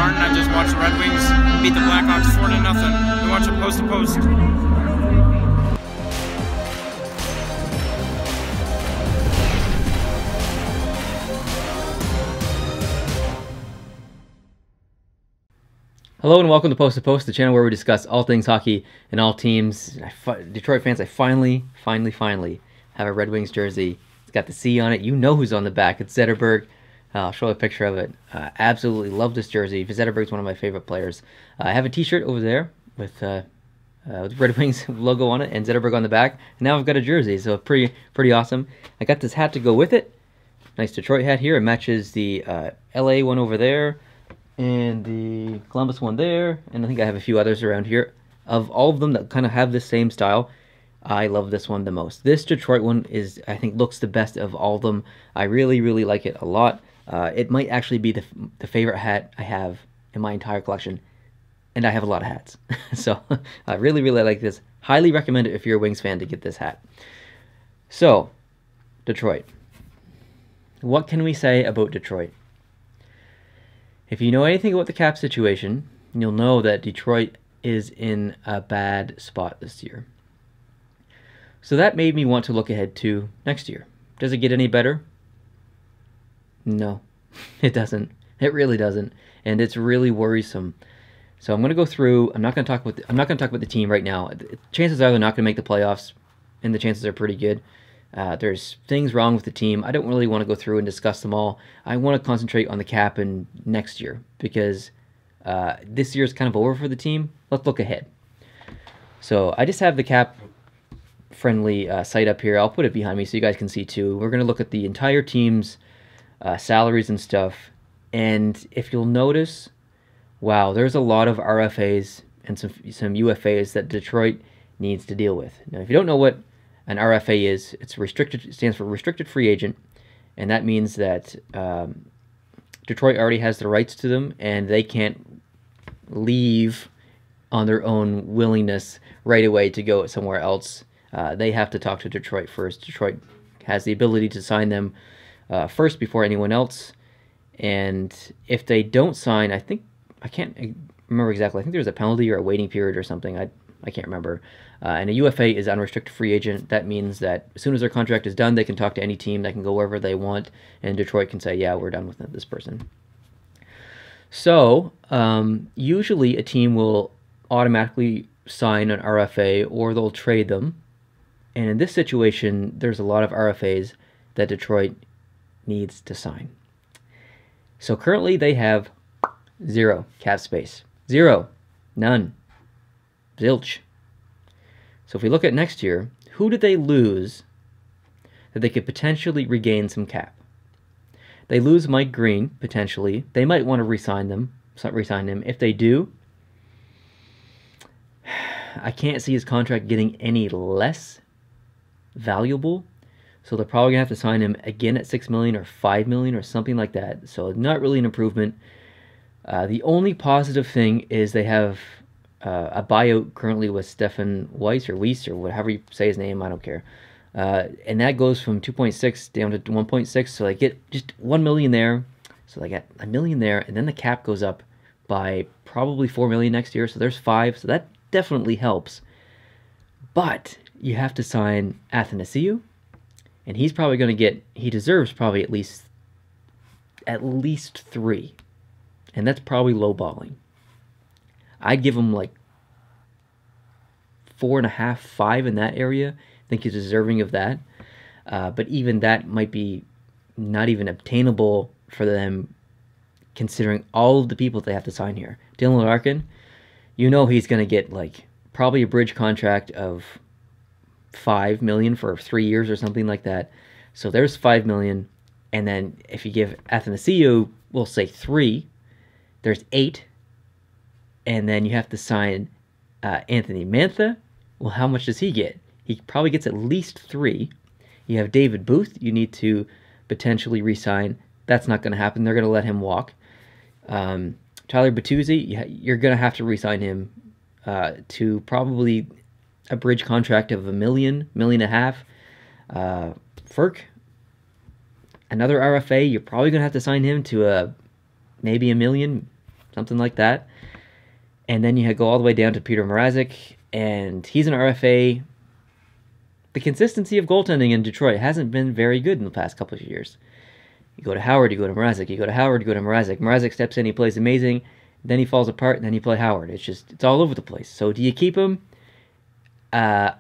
Martin. I just watched the Red Wings beat the Blackhawks 4-0. We watch it post to post. Hello and welcome to Post to Post, the channel where we discuss all things hockey and all teams. Detroit fans, I finally have a Red Wings jersey. It's got the C on it. You know who's on the back. It's Zetterberg. I'll show a picture of it. Absolutely love this jersey. Zetterberg's one of my favorite players. I have a t-shirt over there with Red Wings logo on it and Zetterberg on the back. And now I've got a jersey, so pretty awesome. I got this hat to go with it. Nice Detroit hat here. It matches the LA one over there and the Columbus one there, and I think I have a few others around here. Of all of them that kind of have the same style, I love this one the most. This Detroit one I think looks the best of all of them. I really like it a lot. It might actually be the favorite hat I have in my entire collection, and I have a lot of hats. So I really like this. Highly recommend it if you're a Wings fan to get this hat. So, Detroit. What can we say about Detroit? If you know anything about the cap situation, you'll know that Detroit is in a bad spot this year. So that made me want to look ahead to next year. Does it get any better? No, it doesn't. It really doesn't, and it's really worrisome. So I'm going to go through. I'm not going to talk about the team right now. Chances are they're not going to make the playoffs, and the chances are pretty good. There's things wrong with the team. I don't really want to go through and discuss them all. I want to concentrate on the cap and next year because this year is kind of over for the team. Let's look ahead. So I just have the cap-friendly site up here. I'll put it behind me so you guys can see too. We're going to look at the entire team's salaries and stuff. And if you'll notice, wow, there's a lot of RFAs and some UFAs that Detroit needs to deal with. Now, if you don't know what an RFA is, it stands for restricted free agent, and that means that Detroit already has the rights to them, and they can't leave on their own willingness right away to go somewhere else. They have to talk to Detroit first. Detroit has the ability to sign them first before anyone else, and if they don't sign, I can't remember exactly. I think there's a penalty or a waiting period or something. I can't remember. And a UFA is unrestricted free agent. That means that as soon as their contract is done, they can talk to any team. They can go wherever they want, and Detroit can say, yeah, we're done with this person. So usually a team will automatically sign an RFA or they'll trade them. And in this situation, there's a lot of RFAs that Detroit needs to sign. So currently they have 0 cap space. 0. None. Zilch. So if we look at next year, who did they lose that they could potentially regain some cap? They lose Mike Green, potentially. They might want to re-sign him. If they do, I can't see his contract getting any less valuable. So they're probably going to have to sign him again at $6 million or $5 million or something like that. So not really an improvement. The only positive thing is they have a buyout currently with Stefan Weiss or whatever you say his name, I don't care. And that goes from 2.6 down to 1.6, so they get just 1 million there. So they got $1 million there, and then the cap goes up by probably 4 million next year, so there's 5, so that definitely helps. But you have to sign Athanasiou, and he's probably going to he deserves probably at least 3. And that's probably lowballing. I'd give him like 4.5, 5 in that area. I think he's deserving of that. But even that might be not even obtainable for them, considering all of the people they have to sign here. Dylan Larkin, you know he's going to get like probably a bridge contract of $5 million for 3 years or something like that. So there's $5 million, and then if you give Athanasiou, we'll say 3, there's 8. And then you have to sign Anthony Mantha. Well, how much does he get? He probably gets at least 3. You have David Booth. You need to potentially re-sign. That's not going to happen. They're going to let him walk. Tyler Bertuzzi, you're going to have to re-sign him to probably a bridge contract of $1 million, $1.5 million. Ferk, another RFA, you're probably going to have to sign him to maybe $1 million, something like that. And then you go all the way down to Peter Mrazek, and he's an RFA. The consistency of goaltending in Detroit hasn't been very good in the past couple of years. You go to Howard, you go to Mrazek, you go to Howard, you go to Mrazek. Mrazek steps in, he plays amazing, then he falls apart, and then you play Howard. It's all over the place. So do you keep him? I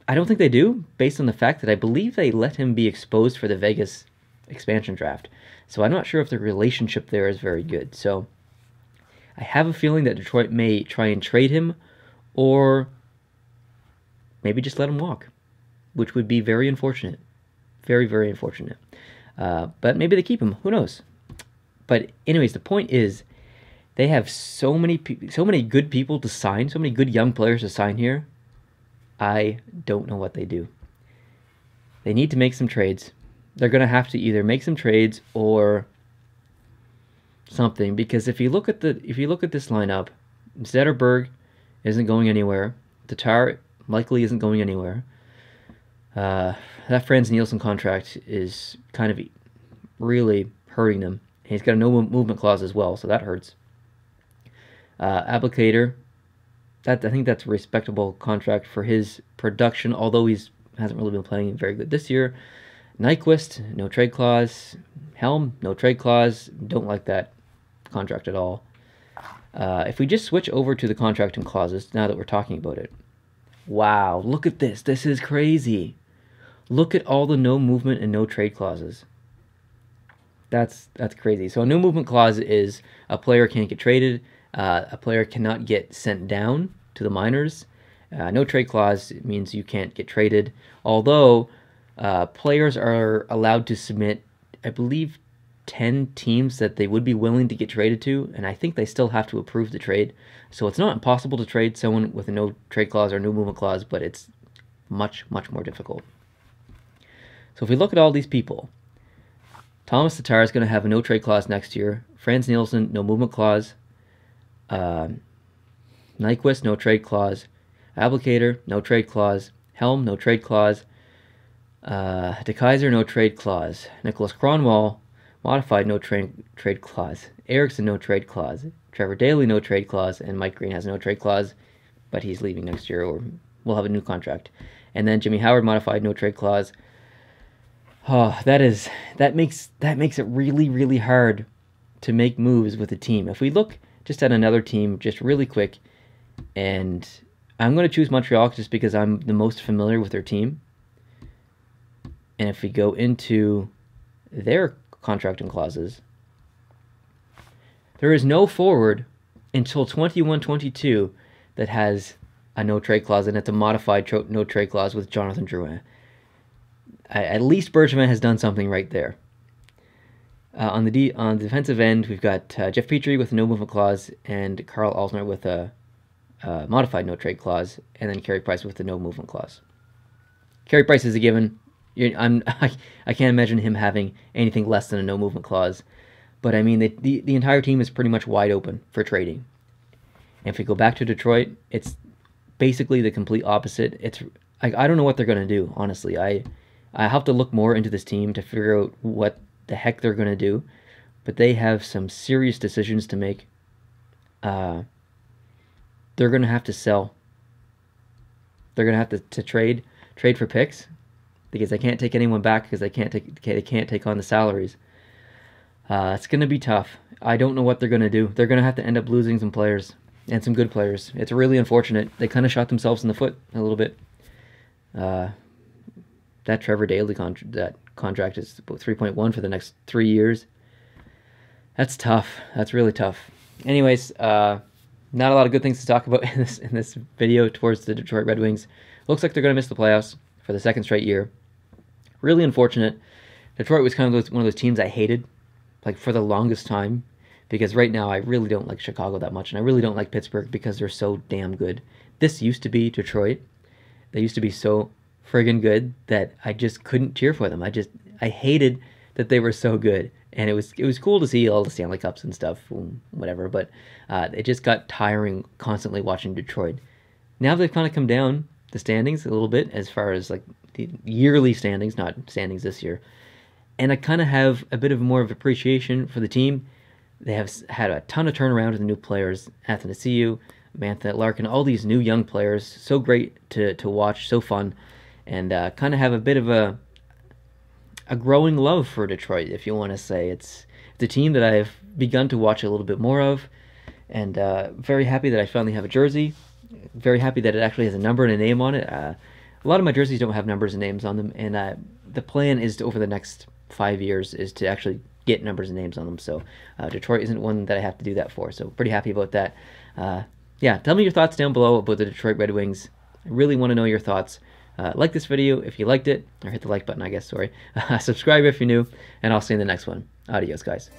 don't think they do, based on the fact that I believe they let him be exposed for the Vegas expansion draft. So I'm not sure if the relationship there is very good. So I have a feeling that Detroit may try and trade him, or maybe just let him walk, which would be very unfortunate. Very, very unfortunate. But maybe they keep him. Who knows? But anyways, the point is, they have so many good people to sign, so many good young players to sign here. I don't know what they do. They need to make some trades. They're going to have to either make some trades or something, because if you look at this lineup, Zetterberg isn't going anywhere. Tatar likely isn't going anywhere. That Franz Nielsen contract is kind of really hurting them. He's got a no movement clause as well, so that hurts. Applicator, I think that's a respectable contract for his production, although hasn't really been playing very good this year. Nyquist, no trade clause. Helm, no trade clause. Don't like that contract at all. If we just switch over to the contracting clauses, now that we're talking about it. Wow, look at this. This is crazy. Look at all the no movement and no trade clauses. That's crazy. So a no movement clause is a player can't get traded, a player cannot get sent down to the minors. No trade clause means you can't get traded, although players are allowed to submit, I believe, 10 teams that they would be willing to get traded to, and I think they still have to approve the trade. So it's not impossible to trade someone with a no trade clause or no movement clause, but it's much, much more difficult. So if we look at all these people, Thomas Tatar is going to have a no trade clause next year. Franz Nielsen, no movement clause. Nyquist, no trade clause. Applicator, no trade clause. Helm, no trade clause. De Keyser, no trade clause. Nicholas Kronwall, modified no trade clause. Eriksson, no trade clause. Trevor Daley, no trade clause. And Mike Green has no trade clause, but he's leaving next year, or will have a new contract. And then Jimmy Howard, modified no trade clause. Oh, that makes it really, really hard to make moves with a team. If we look just at another team, just really quick, and I'm going to choose Montreal just because I'm the most familiar with their team. And if we go into their contracting clauses, there is no forward until 21-22 that has a no trade clause, and it's a modified no trade clause with Jonathan Drouin. At least Bergevin has done something right there. On the defensive end, we've got Jeff Petrie with a no movement clause and Carl Alsner with a modified no trade clause, and then Carey Price with a no movement clause. Carey Price is a given. I can't imagine him having anything less than a no movement clause. But I mean, the entire team is pretty much wide open for trading. And if we go back to Detroit, it's basically the complete opposite. I don't know what they're going to do, honestly. I have to look more into this team to figure out what the heck they're going to do. But they have some serious decisions to make. They're going to have to sell. They're going to have to trade for picks, because they can't take anyone back because they can't take on the salaries. It's going to be tough. I don't know what they're going to do. They're going to have to end up losing some players, and some good players. It's really unfortunate. They kind of shot themselves in the foot a little bit. That Trevor Daley contract is about 3.1 for the next 3 years. That's tough. That's really tough. Anyways, not a lot of good things to talk about in this video towards the Detroit Red Wings. Looks like they're going to miss the playoffs for the second straight year. Really unfortunate. Detroit was kind of one of those teams I hated, like, for the longest time, because right now I really don't like Chicago that much, and I really don't like Pittsburgh because they're so damn good. This used to be Detroit. They used to be so friggin' good that I just couldn't cheer for them. I hated that they were so good, and it was cool to see all the Stanley Cups and stuff, whatever, but it just got tiring constantly watching Detroit. Now they've kind of come down the standings a little bit as far as like the yearly standings, not standings this year, and I kind of have a bit of more of appreciation for the team. They have had a ton of turnaround with the new players. Athanasiou, Mantha, Larkin, all these new young players. So great to watch, so fun, and kind of have a bit of a growing love for Detroit, if you want to say. It's a team that I've begun to watch a little bit more of, and very happy that I finally have a jersey. Very happy that it actually has a number and a name on it. A lot of my jerseys don't have numbers and names on them, and the plan is to, over the next 5 years, is to actually get numbers and names on them. So Detroit isn't one that I have to do that for. So pretty happy about that. Yeah, tell me your thoughts down below about the Detroit Red Wings. I really want to know your thoughts. Like this video if you liked it, or hit the like button, I guess, sorry. Subscribe if you're new, and I'll see you in the next one. Adios, guys.